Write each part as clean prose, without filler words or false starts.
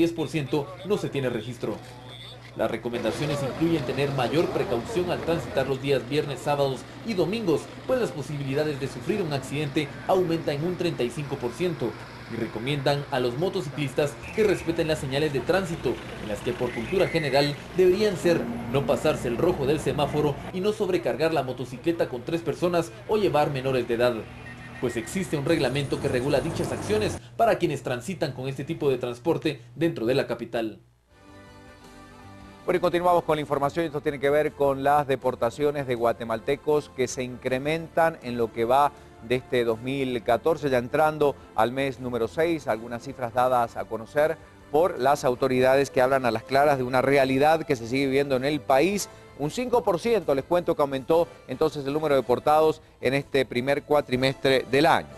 10% no se tiene registro. Las recomendaciones incluyen tener mayor precaución al transitar los días viernes, sábados y domingos, pues las posibilidades de sufrir un accidente aumentan en un 35%, y recomiendan a los motociclistas que respeten las señales de tránsito, en las que por cultura general deberían ser no pasarse el rojo del semáforo y no sobrecargar la motocicleta con 3 personas o llevar menores de edad, pues existe un reglamento que regula dichas acciones para quienes transitan con este tipo de transporte dentro de la capital. Bueno, y continuamos con la información. Esto tiene que ver con las deportaciones de guatemaltecos que se incrementan en lo que va de este 2014, ya entrando al mes número 6, algunas cifras dadas a conocer por las autoridades que hablan a las claras de una realidad que se sigue viviendo en el país. Un 5%, les cuento que aumentó entonces el número de deportados en este primer cuatrimestre del año.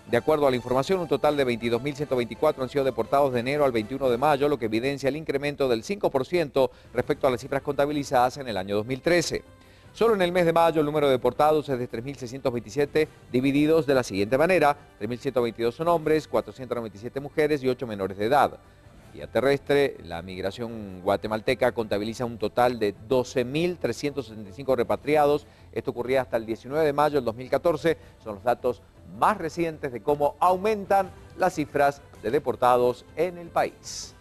De acuerdo a la información, un total de 22.124 han sido deportados de enero al 21 de mayo, lo que evidencia el incremento del 5% respecto a las cifras contabilizadas en el año 2013. Solo en el mes de mayo el número de deportados es de 3.627, divididos de la siguiente manera: 3.122 son hombres, 497 mujeres y 8 menores de edad. Vía terrestre, la migración guatemalteca contabiliza un total de 12.365 repatriados. Esto ocurría hasta el 19 de mayo del 2014. Son los datos más recientes de cómo aumentan las cifras de deportados en el país.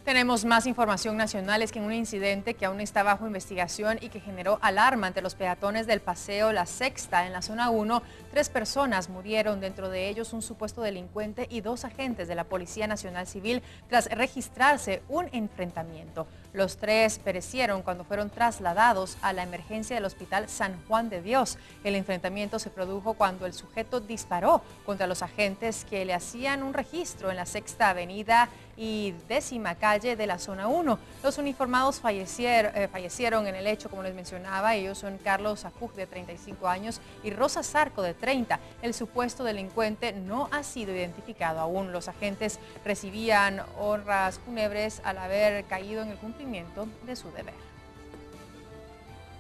Tenemos más información nacional. Es que en un incidente que aún está bajo investigación y que generó alarma ante los peatones del paseo La Sexta en la zona 1, 3 personas murieron, dentro de ellos un supuesto delincuente y 2 agentes de la Policía Nacional Civil tras registrarse un enfrentamiento. Los 3 perecieron cuando fueron trasladados a la emergencia del Hospital San Juan de Dios. El enfrentamiento se produjo cuando el sujeto disparó contra los agentes que le hacían un registro en la Sexta Avenida y 10ª calle de la zona 1. Los uniformados fallecieron en el hecho, como les mencionaba. Ellos son Carlos Acuj, de 35 años, y Rosa Zarco, de 30. El supuesto delincuente no ha sido identificado aún. Los agentes recibían honras fúnebres al haber caído en el cumplimiento de su deber.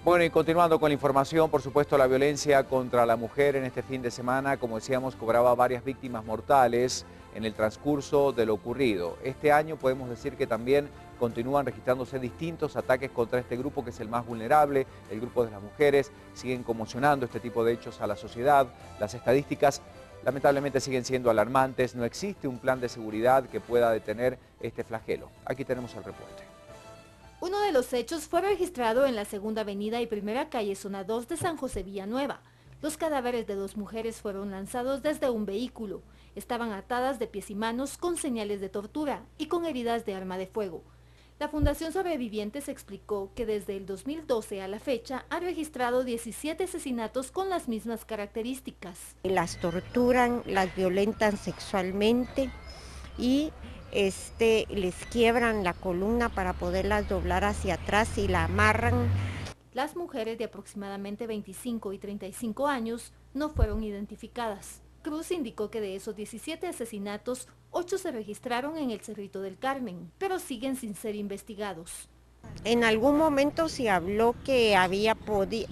Bueno, y continuando con la información, por supuesto, la violencia contra la mujer en este fin de semana, como decíamos, cobraba varias víctimas mortales en el transcurso de lo ocurrido. Este año podemos decir que también continúan registrándose distintos ataques contra este grupo, que es el más vulnerable, el grupo de las mujeres. Siguen conmocionando este tipo de hechos a la sociedad. Las estadísticas lamentablemente siguen siendo alarmantes. No existe un plan de seguridad que pueda detener este flagelo. Aquí tenemos el reporte. Uno de los hechos fue registrado en la Segunda Avenida y Primera Calle, zona 2 de San José Villanueva. Los cadáveres de 2 mujeres fueron lanzados desde un vehículo. Estaban atadas de pies y manos con señales de tortura y con heridas de arma de fuego. La Fundación Sobrevivientes explicó que desde el 2012 a la fecha ha registrado 17 asesinatos con las mismas características. Las torturan, las violentan sexualmente y les quiebran la columna para poderlas doblar hacia atrás y la amarran. Las mujeres de aproximadamente 25 y 35 años no fueron identificadas. Cruz indicó que de esos 17 asesinatos, 8 se registraron en el Cerrito del Carmen, pero siguen sin ser investigados. En algún momento se habló que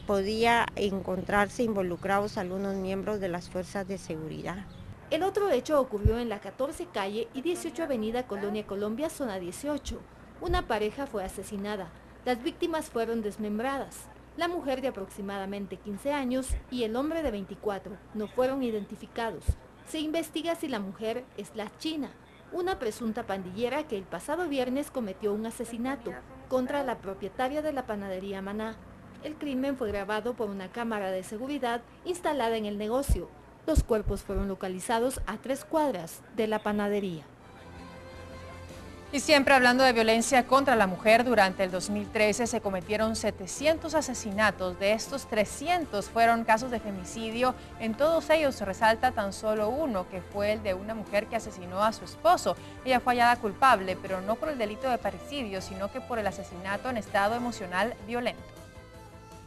podía encontrarse involucrados algunos miembros de las fuerzas de seguridad. El otro hecho ocurrió en la 14 Calle y 18 Avenida Colonia Colombia, zona 18. Una pareja fue asesinada. Las víctimas fueron desmembradas. La mujer de aproximadamente 15 años y el hombre de 24 no fueron identificados. Se investiga si la mujer es la China, una presunta pandillera que el pasado viernes cometió un asesinato contra la propietaria de la panadería Maná. El crimen fue grabado por una cámara de seguridad instalada en el negocio. Los cuerpos fueron localizados a 3 cuadras de la panadería. Y siempre hablando de violencia contra la mujer, durante el 2013 se cometieron 700 asesinatos. De estos, 300 fueron casos de femicidio. En todos ellos se resalta tan solo uno, que fue el de una mujer que asesinó a su esposo. Ella fue hallada culpable, pero no por el delito de parricidio, sino que por el asesinato en estado emocional violento.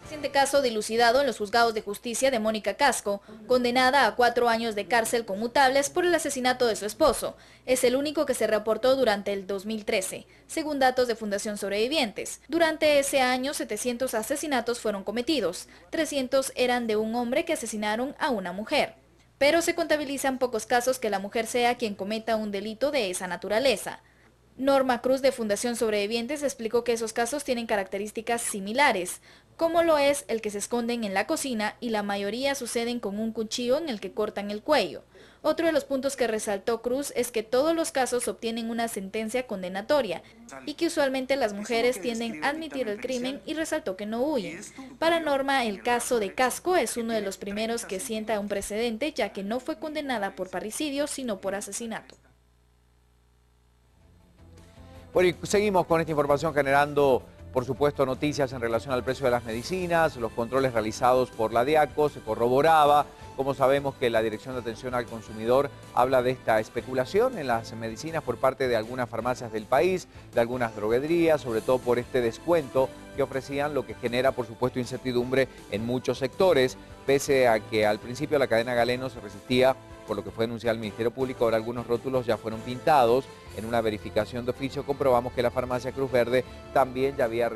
Reciente caso dilucidado en los juzgados de justicia de Mónica Casco, condenada a 4 años de cárcel conmutables por el asesinato de su esposo. Es el único que se reportó durante el 2013, según datos de Fundación Sobrevivientes. Durante ese año, 700 asesinatos fueron cometidos, 300 eran de un hombre que asesinaron a una mujer. pero se contabilizan pocos casos que la mujer sea quien cometa un delito de esa naturaleza. Norma Cruz de Fundación Sobrevivientes explicó que esos casos tienen características similares, como lo es el que se esconden en la cocina y la mayoría suceden con un cuchillo en el que cortan el cuello. Otro de los puntos que resaltó Cruz es que todos los casos obtienen una sentencia condenatoria y que usualmente las mujeres tienden a admitir el crimen y resaltó que no huyen. Para Norma, el caso de Casco es uno de los primeros que sienta un precedente, ya que no fue condenada por parricidio, sino por asesinato. Bueno, y seguimos con esta información generando, por supuesto, noticias en relación al precio de las medicinas, los controles realizados por la DIACO, se corroboraba. Como sabemos que la Dirección de Atención al Consumidor habla de esta especulación en las medicinas por parte de algunas farmacias del país, de algunas droguerías, sobre todo por este descuento que ofrecían, lo que genera, por supuesto, incertidumbre en muchos sectores, pese a que al principio la cadena Galeno se resistía, por lo que fue denunciado al Ministerio Público. Ahora algunos rótulos ya fueron pintados. En una verificación de oficio comprobamos que la farmacia Cruz Verde también ya había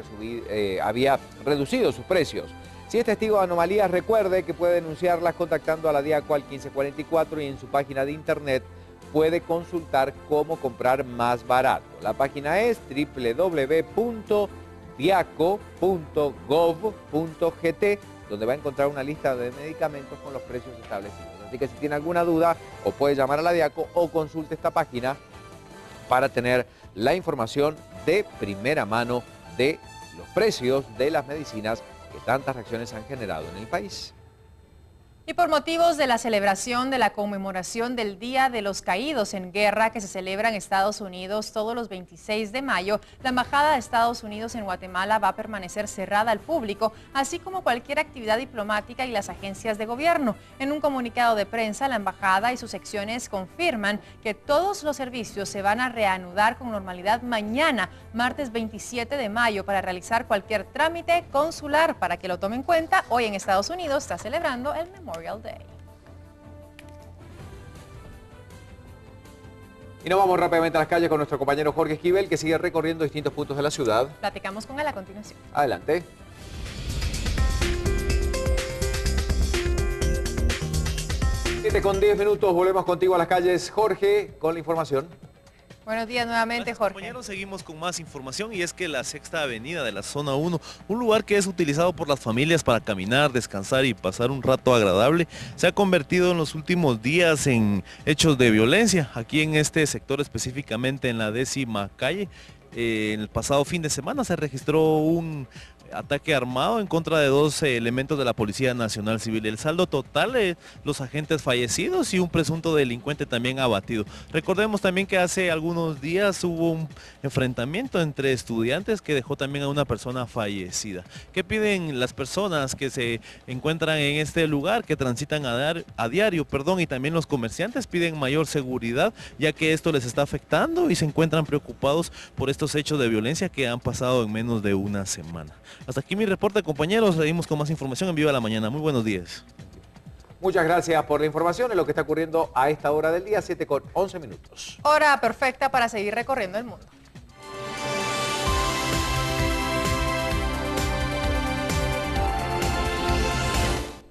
reducido sus precios. Si es testigo de anomalías, recuerde que puede denunciarlas contactando a la DIACO al 1544 y en su página de internet puede consultar cómo comprar más barato. La página es www.diaco.gov.gt, donde va a encontrar una lista de medicamentos con los precios establecidos. Así que si tiene alguna duda, o puede llamar a la DIACO o consulte esta página para tener la información de primera mano de los precios de las medicinas que tantas reacciones han generado en el país. Y por motivos de la celebración de la conmemoración del Día de los Caídos en Guerra que se celebra en Estados Unidos todos los 26 de mayo, la Embajada de Estados Unidos en Guatemala va a permanecer cerrada al público, así como cualquier actividad diplomática y las agencias de gobierno. En un comunicado de prensa, la Embajada y sus secciones confirman que todos los servicios se van a reanudar con normalidad mañana, martes 27 de mayo, para realizar cualquier trámite consular. Para que lo tomen en cuenta, hoy en Estados Unidos está celebrando el Memorial Day. Y nos vamos rápidamente a las calles con nuestro compañero Jorge Esquivel, que sigue recorriendo distintos puntos de la ciudad. Platicamos con él a continuación. Adelante. Con 10 minutos volvemos contigo a las calles, Jorge, con la información. Buenos días nuevamente, Jorge. Compañeros, seguimos con más información y es que la Sexta Avenida de la Zona 1, un lugar que es utilizado por las familias para caminar, descansar y pasar un rato agradable, se ha convertido en los últimos días en hechos de violencia. Aquí en este sector, específicamente en la 10ª calle, en el pasado fin de semana se registró un ataque armado en contra de 2 elementos de la Policía Nacional Civil. El saldo total, los agentes fallecidos y un presunto delincuente también abatido. Recordemos también que hace algunos días hubo un enfrentamiento entre estudiantes que dejó también a una persona fallecida. ¿Qué piden las personas que se encuentran en este lugar, que transitan a diario, y también los comerciantes piden mayor seguridad, ya que esto les está afectando y se encuentran preocupados por estos hechos de violencia que han pasado en menos de una semana? Hasta aquí mi reporte, compañeros. Seguimos con más información en Viva la Mañana. Muy buenos días. Muchas gracias por la información en lo que está ocurriendo a esta hora del día, 7:11 minutos. Hora perfecta para seguir recorriendo el mundo.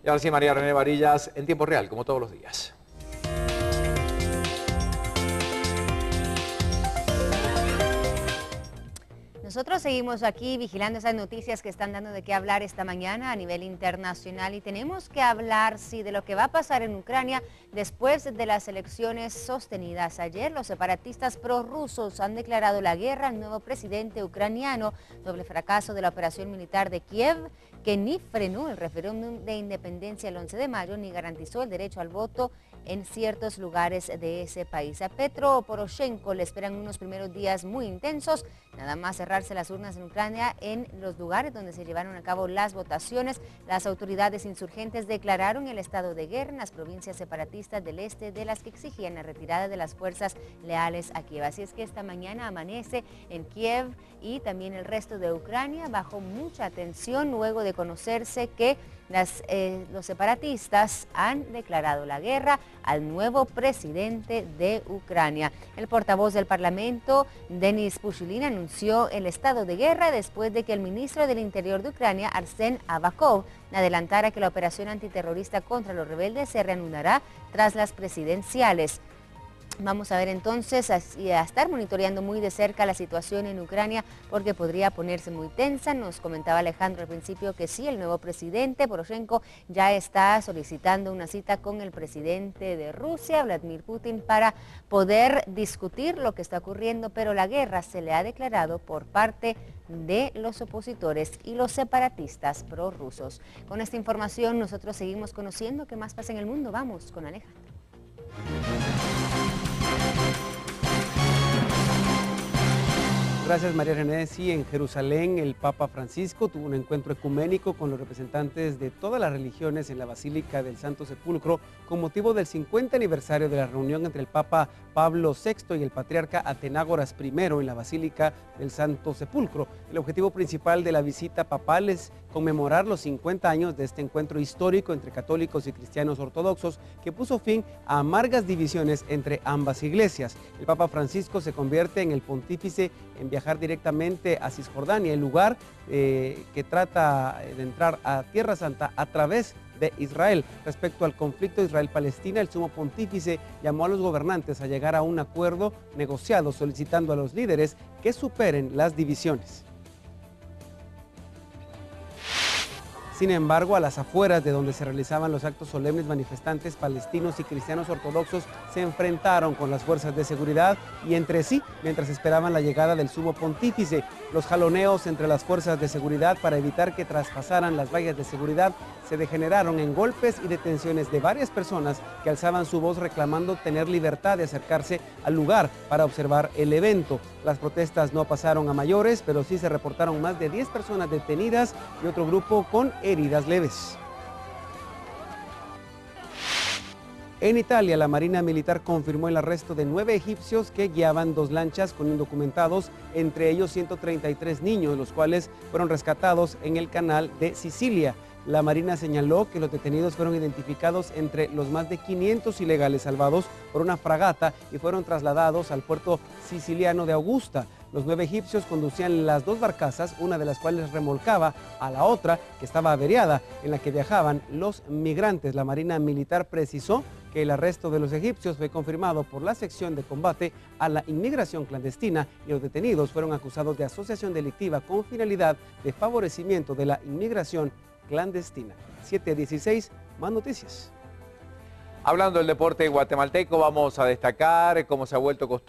Y ahora sí, María René Varillas, en tiempo real, como todos los días. Nosotros seguimos aquí vigilando esas noticias que están dando de qué hablar esta mañana a nivel internacional y tenemos que hablar, sí, de lo que va a pasar en Ucrania después de las elecciones sostenidas. Ayer los separatistas prorrusos han declarado la guerra al nuevo presidente ucraniano, doble fracaso de la operación militar de Kiev, que ni frenó el referéndum de independencia el 11 de mayo ni garantizó el derecho al voto en ciertos lugares de ese país. A Petro Poroshenko le esperan unos primeros días muy intensos, nada más cerrarse las urnas en Ucrania en los lugares donde se llevaron a cabo las votaciones. Las autoridades insurgentes declararon el estado de guerra en las provincias separatistas del este, de las que exigían la retirada de las fuerzas leales a Kiev. Así es que esta mañana amanece en Kiev y también el resto de Ucrania bajo mucha tensión luego de conocerse que Los separatistas han declarado la guerra al nuevo presidente de Ucrania. El portavoz del Parlamento, Denis Pushilin, anunció el estado de guerra después de que el ministro del Interior de Ucrania, Arsen Avakov, adelantara que la operación antiterrorista contra los rebeldes se reanudará tras las presidenciales. Vamos a ver entonces y a estar monitoreando muy de cerca la situación en Ucrania porque podría ponerse muy tensa. Nos comentaba Alejandro al principio que sí, el nuevo presidente Poroshenko ya está solicitando una cita con el presidente de Rusia, Vladimir Putin, para poder discutir lo que está ocurriendo, pero la guerra se le ha declarado por parte de los opositores y los separatistas prorrusos. Con esta información nosotros seguimos conociendo qué más pasa en el mundo. Vamos con Alejandro. Gracias, María René. Sí, en Jerusalén el Papa Francisco tuvo un encuentro ecuménico con los representantes de todas las religiones en la Basílica del Santo Sepulcro con motivo del 50 aniversario de la reunión entre el Papa Pablo VI y el Patriarca Atenágoras I en la Basílica del Santo Sepulcro. El objetivo principal de la visita papal es conmemorar los 50 años de este encuentro histórico entre católicos y cristianos ortodoxos que puso fin a amargas divisiones entre ambas iglesias. El Papa Francisco se convierte en el pontífice en viajar directamente a Cisjordania, el lugar que trata de entrar a Tierra Santa a través de Israel. Respecto al conflicto Israel-Palestina, el sumo pontífice llamó a los gobernantes a llegar a un acuerdo negociado, solicitando a los líderes que superen las divisiones. Sin embargo, a las afueras de donde se realizaban los actos solemnes, manifestantes palestinos y cristianos ortodoxos se enfrentaron con las fuerzas de seguridad y entre sí, mientras esperaban la llegada del sumo pontífice. Los jaloneos entre las fuerzas de seguridad para evitar que traspasaran las vallas de seguridad se degeneraron en golpes y detenciones de varias personas que alzaban su voz reclamando tener libertad de acercarse al lugar para observar el evento. Las protestas no pasaron a mayores, pero sí se reportaron más de 10 personas detenidas y otro grupo con heridas leves. En Italia, la Marina Militar confirmó el arresto de 9 egipcios que guiaban 2 lanchas con indocumentados, entre ellos 133 niños, los cuales fueron rescatados en el canal de Sicilia. La Marina señaló que los detenidos fueron identificados entre los más de 500 ilegales salvados por una fragata y fueron trasladados al puerto siciliano de Augusta. Los 9 egipcios conducían las 2 barcazas, una de las cuales remolcaba a la otra, que estaba averiada, en la que viajaban los migrantes. La Marina Militar precisó que el arresto de los egipcios fue confirmado por la sección de combate a la inmigración clandestina y los detenidos fueron acusados de asociación delictiva con finalidad de favorecimiento de la inmigración clandestina. 7:16, más noticias. Hablando del deporte guatemalteco, vamos a destacar cómo se ha vuelto costumbre